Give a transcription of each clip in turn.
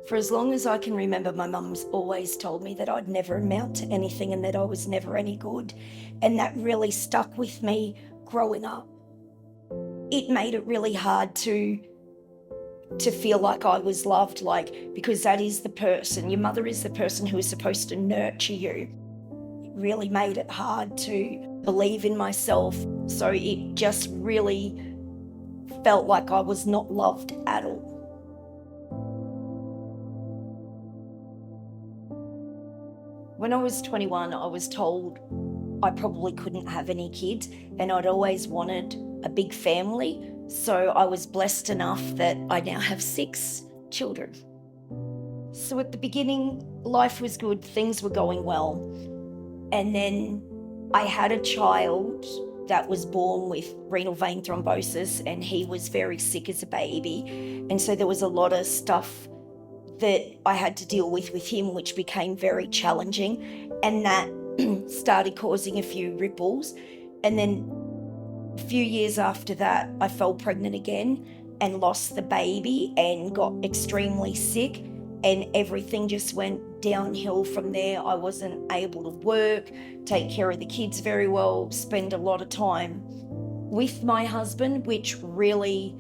For as long as I can remember, my mum's always told me that I'd never amount to anything and that I was never any good. And that really stuck with me growing up. It made it really hard to feel like I was loved, because that is the person, your mother is the person who is supposed to nurture you. It really made it hard to believe in myself. So it just really felt like I was not loved at all. When I was 21, I was told I probably couldn't have any kids, and I'd always wanted a big family. So I was blessed enough that I now have 6 children. So at the beginning, life was good, things were going well. And then I had a child that was born with renal vein thrombosis, and he was very sick as a baby. And so there was a lot of stuff that I had to deal with him, which became very challenging. And that started causing a few ripples. And then a few years after that, I fell pregnant again and lost the baby and got extremely sick, and everything just went downhill from there. I wasn't able to work, take care of the kids very well, spend a lot of time with my husband, which really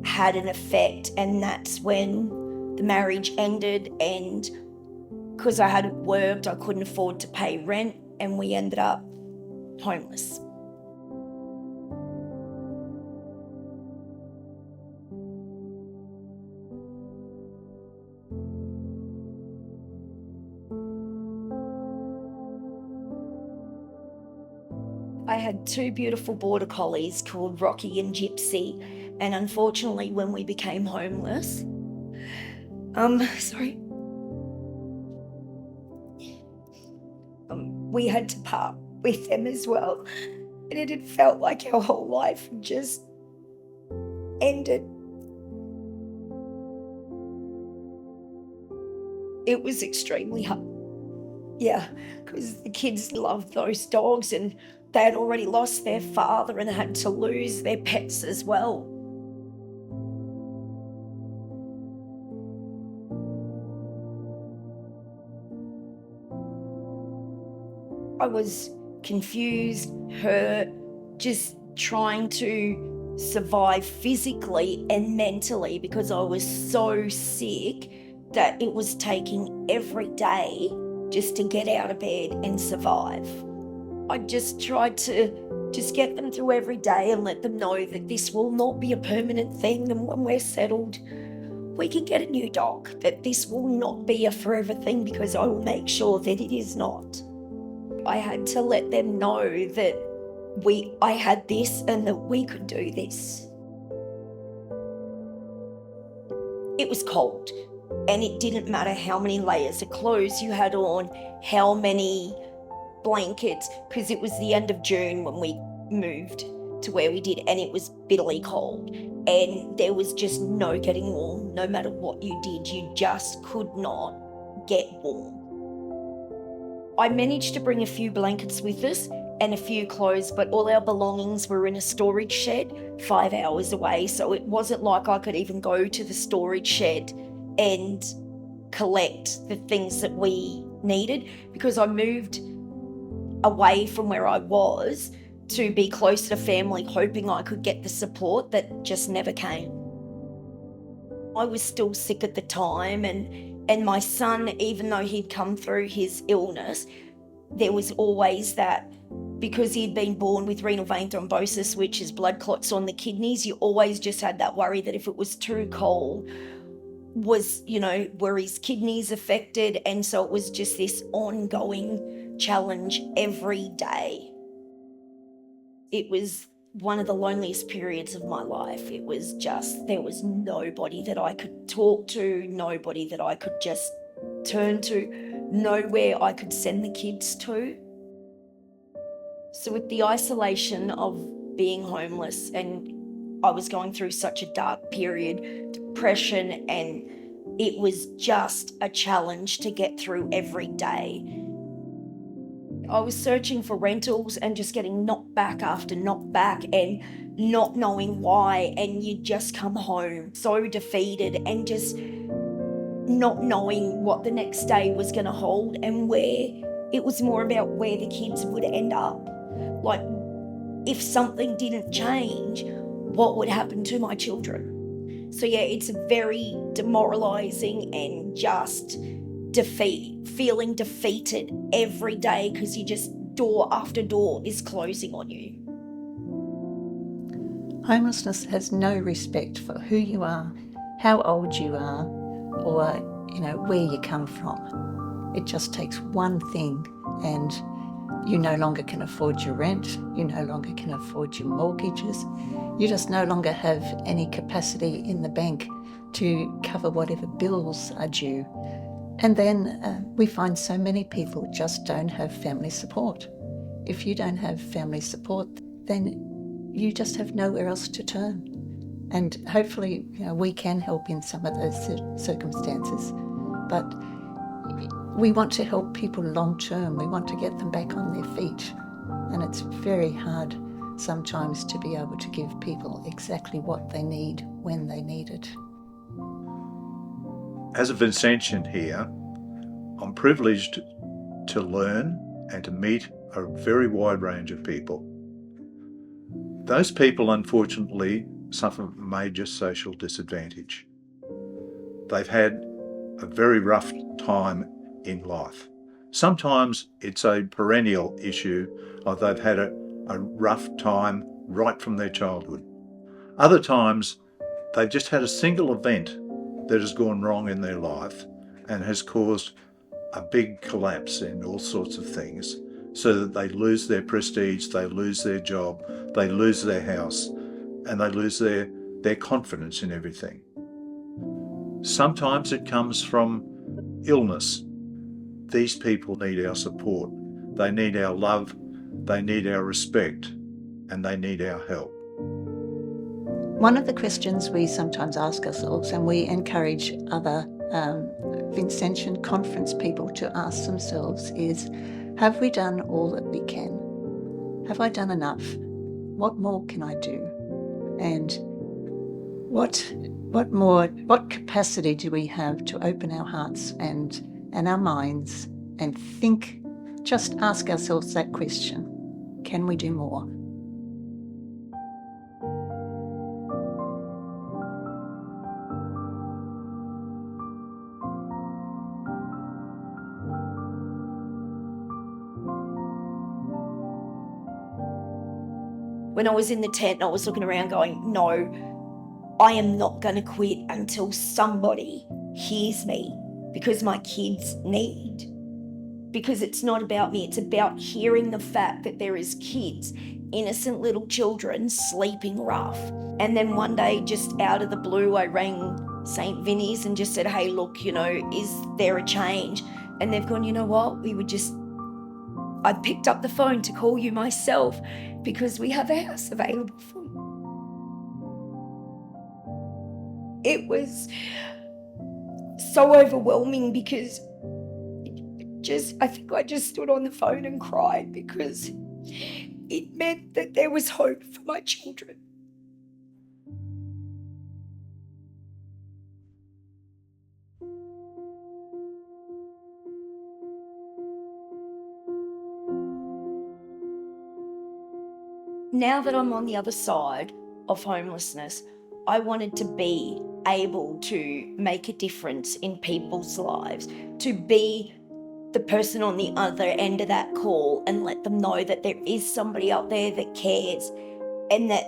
had an effect. And that's when the marriage ended, and because I hadn't worked, I couldn't afford to pay rent, and we ended up homeless. I had 2 beautiful border collies called Rocky and Gypsy, and unfortunately when we became homeless, we had to part with them as well. And it had felt like our whole life had just ended. It was extremely hard. Yeah, because the kids loved those dogs, and they had already lost their father and had to lose their pets as well. I was confused, hurt, just trying to survive physically and mentally, because I was so sick that it was taking every day just to get out of bed and survive. I just tried to just get them through every day and let them know that this will not be a permanent thing, and when we're settled, we can get a new dog, that this will not be a forever thing, because I will make sure that it is not. I had to let them know that I had this and that we could do this. It was cold, and it didn't matter how many layers of clothes you had on, how many blankets, because it was the end of June when we moved to where we did, and it was bitterly cold, and there was just no getting warm. No matter what you did, you just could not get warm. I managed to bring a few blankets with us and a few clothes, but all our belongings were in a storage shed 5 hours away, so it wasn't like I could even go to the storage shed and collect the things that we needed, because I moved away from where I was to be closer to family, hoping I could get the support that just never came. I was still sick at the time, and my son, even though he'd come through his illness, there was always that, because he'd been born with renal vein thrombosis, which is blood clots on the kidneys, you always just had that worry that if it was too cold, were his kidneys affected? And so it was just this ongoing challenge every day. It was one of the loneliest periods of my life. It was just, there was nobody that I could talk to, nobody that I could just turn to, nowhere I could send the kids to. So with the isolation of being homeless, and I was going through such a dark period, depression, and it was just a challenge to get through every day. I was searching for rentals and just getting knocked back after knocked back and not knowing why, and you'd just come home so defeated and just not knowing what the next day was going to hold, and where it was more about where the kids would end up. Like, if something didn't change, what would happen to my children? So yeah, it's very demoralising and just feeling defeated every day, because you just, door after door is closing on you. Homelessness has no respect for who you are, how old you are, or where you come from. It just takes one thing and you no longer can afford your rent, you no longer can afford your mortgages, you just no longer have any capacity in the bank to cover whatever bills are due. And then we find so many people just don't have family support. If you don't have family support, then you just have nowhere else to turn. And hopefully, we can help in some of those circumstances. But we want to help people long term. We want to get them back on their feet. And it's very hard sometimes to be able to give people exactly what they need when they need it. As a Vincentian here, I'm privileged to learn and to meet a very wide range of people. Those people, unfortunately, suffer major social disadvantage. They've had a very rough time in life. Sometimes it's a perennial issue, or they've had a rough time right from their childhood. Other times, they've just had a single event that has gone wrong in their life and has caused a big collapse in all sorts of things, so that they lose their prestige, they lose their job, they lose their house, and they lose their confidence in everything. Sometimes it comes from illness. These people need our support. They need our love, they need our respect, and they need our help. One of the questions we sometimes ask ourselves, and we encourage other Vincentian conference people to ask themselves, is, have we done all that we can? Have I done enough? What more can I do? And what capacity do we have to open our hearts and our minds and think, just ask ourselves that question, can we do more? When I was in the tent, I was looking around going, no, I am not going to quit until somebody hears me, because my kids need. Because it's not about me, it's about hearing the fact that there is kids, innocent little children, sleeping rough. And then one day, just out of the blue, I rang St. Vinnies and just said, hey, look, is there a change? And they've gone, you know what, I picked up the phone to call you myself, because we have a house available for you. It was so overwhelming, because I think I just stood on the phone and cried, because it meant that there was hope for my children. Now that I'm on the other side of homelessness, I wanted to be able to make a difference in people's lives, to be the person on the other end of that call and let them know that there is somebody out there that cares and that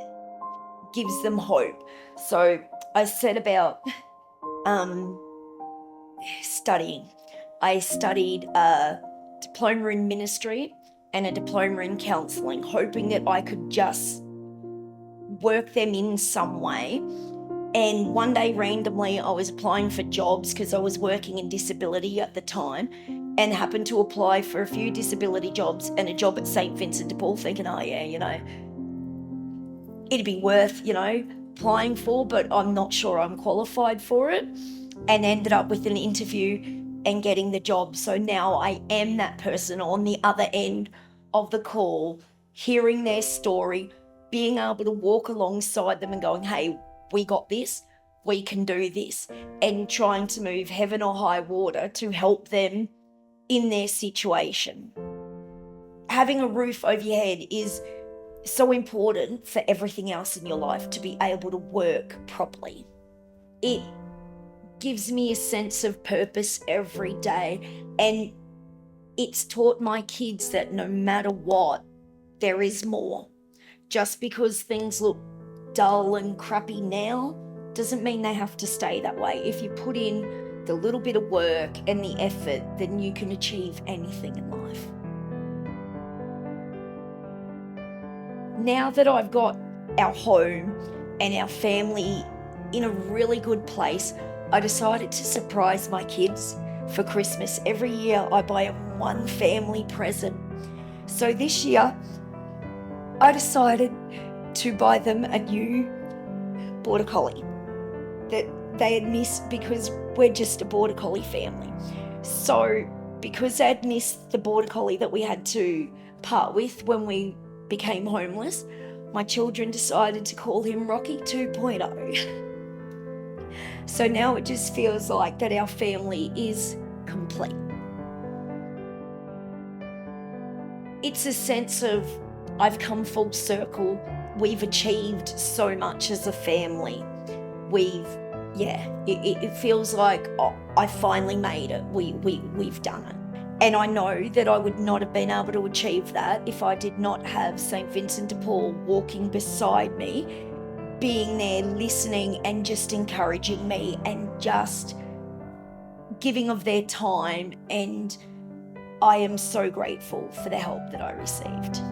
gives them hope. So I set about studying. I studied a diploma in ministry and a diploma in counselling, hoping that I could just work them in some way. And one day, randomly, I was applying for jobs because I was working in disability at the time, and happened to apply for a few disability jobs and a job at St. Vincent de Paul, thinking, oh yeah, it'd be worth, applying for, but I'm not sure I'm qualified for it. And ended up with an interview and getting the job. So now I am that person on the other end of the call, hearing their story, being able to walk alongside them and going, hey, we got this, we can do this, and trying to move heaven or high water to help them in their situation. Having a roof over your head is so important for everything else in your life to be able to work properly. It gives me a sense of purpose every day, and it's taught my kids that no matter what, there is more. Just because things look dull and crappy now doesn't mean they have to stay that way. If you put in the little bit of work and the effort, then you can achieve anything in life. Now that I've got our home and our family in a really good place, I decided to surprise my kids for Christmas. Every year I buy them one family present. So this year I decided to buy them a new Border Collie that they had missed, because we're just a Border Collie family. So because they'd missed the Border Collie that we had to part with when we became homeless, my children decided to call him Rocky 2.0. So now it just feels like that our family is complete. It's a sense of I've come full circle. We've achieved so much as a family. It feels like I finally made it. We've done it. And I know that I would not have been able to achieve that if I did not have St. Vincent de Paul walking beside me, being there, listening and just encouraging me and just giving of their time. And I am so grateful for the help that I received.